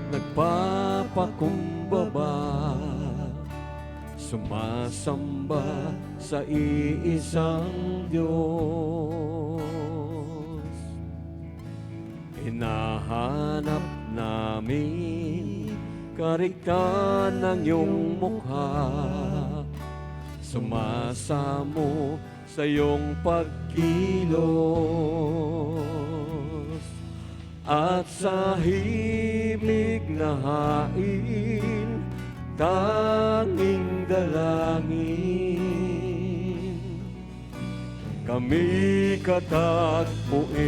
nagpapakumbaba, sumasamba sa iisang Diyos. Hinahanap namin karigtan ng iyong mukha, sumasamo sa iyong pagkilos, at sa himig na hain, tanging dalangin, kami katagpuin.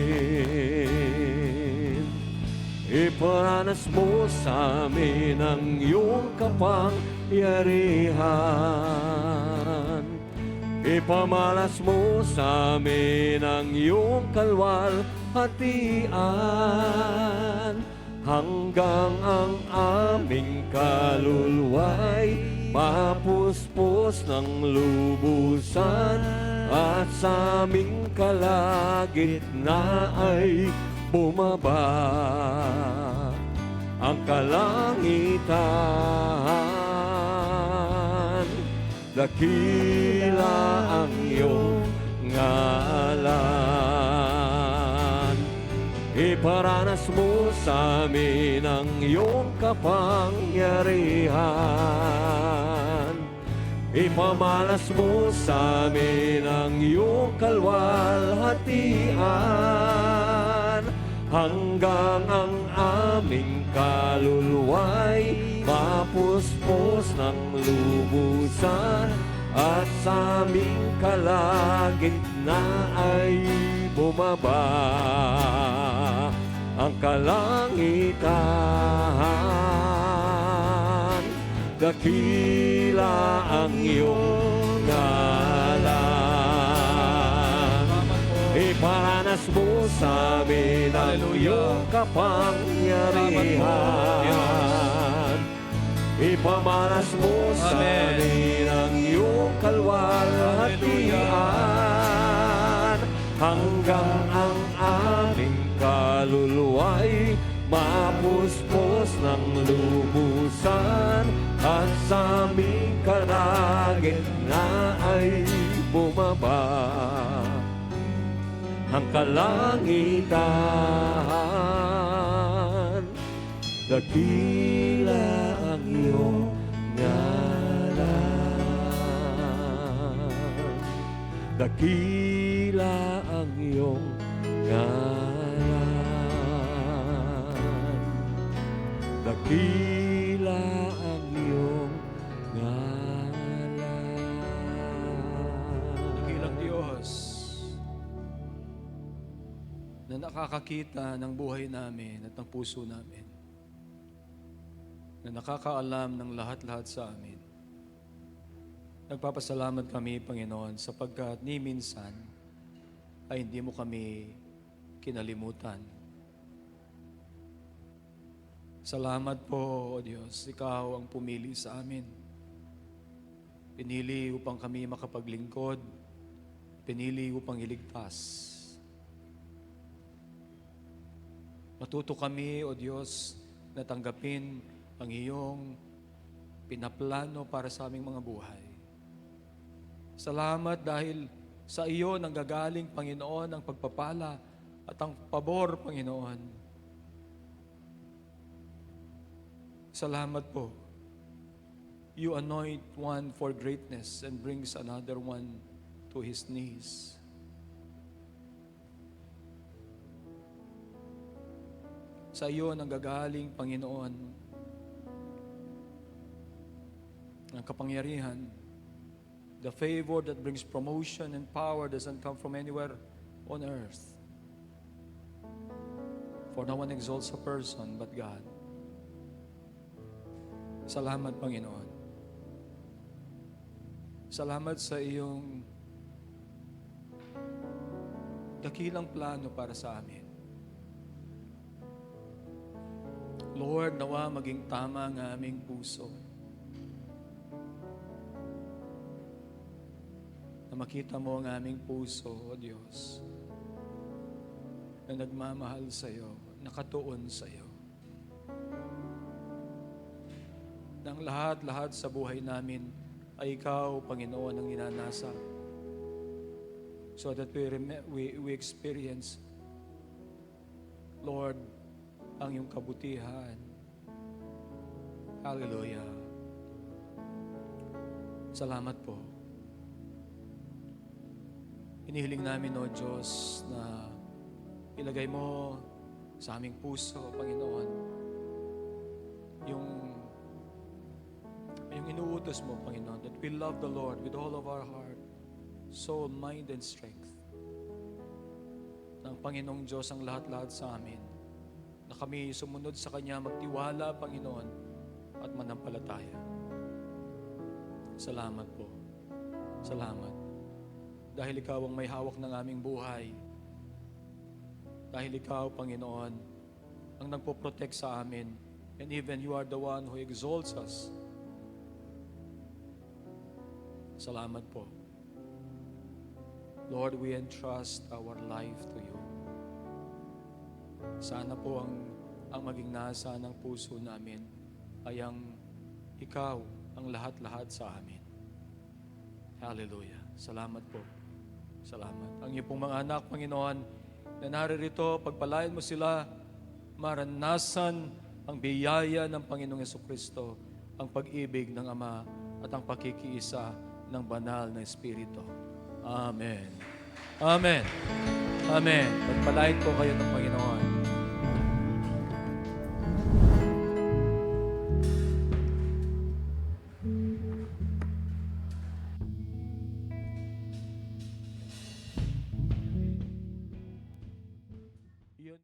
Iparanas mo sa amin ang iyong kapangyarihan. Ipamalas mo sa amin ang iyong kalwalhatian, hanggang ang aming kaluluwa'y mapuspos ng lubusan, at sa aming kalagitnaan bumaba ang kalangitan. Dakila ang iyong ngalan. Iparanas mo sa amin ang iyong kapangyarihan. Ipamalas mo sa amin ang iyong kalwalhatian, hanggang ang aming kaluluwa'y mapuspos ng lubusan, at sa aming kalagitnaan ay bumaba ang kalangitan. Dakila ang iyong ngalan. Iparanas mo sa amin ang iyong kapangyarihan. Ipamalas mo sa amin ang iyong kalwalhatian, hanggang ang aming kaluluwa'y mapuspos ng lubusan, at sa aming kalagitnaan ay bumaba ang kalangitan. Dakila ang iyong ngalan. Dakila ang iyong ngalan. Dakila ang iyong ngalan. Dakilang Diyos na nakakakita ng buhay namin at ng puso namin, na nakakaalam ng lahat-lahat sa amin. Nagpapasalamat kami, Panginoon, sapagkat ni minsan ay hindi mo kami kinalimutan. Salamat po, O Diyos, Ikaw ang pumili sa amin. Pinili upang kami makapaglingkod, pinili upang iligtas. Matuto kami, O Diyos, na tanggapin ang iyong pinaplano para sa aming mga buhay. Salamat dahil sa iyo nanggagaling, Panginoon, ang pagpapala at ang pabor, Panginoon. Salamat po. You anoint one for greatness and brings another one to his knees. Sa iyo nanggagaling, Panginoon, ang kapangyarihan. The favor that brings promotion and power doesn't come from anywhere on earth. For no one exalts a person but God. Salamat, Panginoon. Salamat sa iyong dakilang plano para sa amin. Lord, nawa maging tama ang aming puso, na makita mo ang aming puso, O Diyos, na nagmamahal sa iyo, nakatuon sa iyo. Na ang lahat-lahat sa buhay namin ay Ikaw, Panginoon, ang ninanasa. So that we experience, Lord, ang iyong kabutihan. Hallelujah. Salamat po. Inihiling namin, O Diyos, na ilagay mo sa aming puso, Panginoon, yung inuutos mo, Panginoon, that we love the Lord with all of our heart, soul, mind, and strength. Ng Panginoong Diyos ang lahat-lahat sa amin, na kami sumunod sa Kanya, magtiwala, Panginoon, at manampalataya. Salamat po. Salamat. Dahil Ikaw ang may hawak ng aming buhay. Dahil Ikaw, Panginoon, ang nagpo-protect sa amin. And even You are the one who exalts us. Salamat po. Lord, we entrust our life to You. Sana po ang maging nasa ng puso namin ay ang Ikaw ang lahat-lahat sa amin. Hallelujah. Salamat po. Salamat. Ang iyong pong mga anak, Panginoon, na naririto, pagpalain mo sila, maranasan ang biyaya ng Panginoong Jesucristo, ang pag-ibig ng Ama at ang pakikiisa ng banal na Espiritu. Amen. Amen. Amen. Pagpalain po kayo ng Panginoon.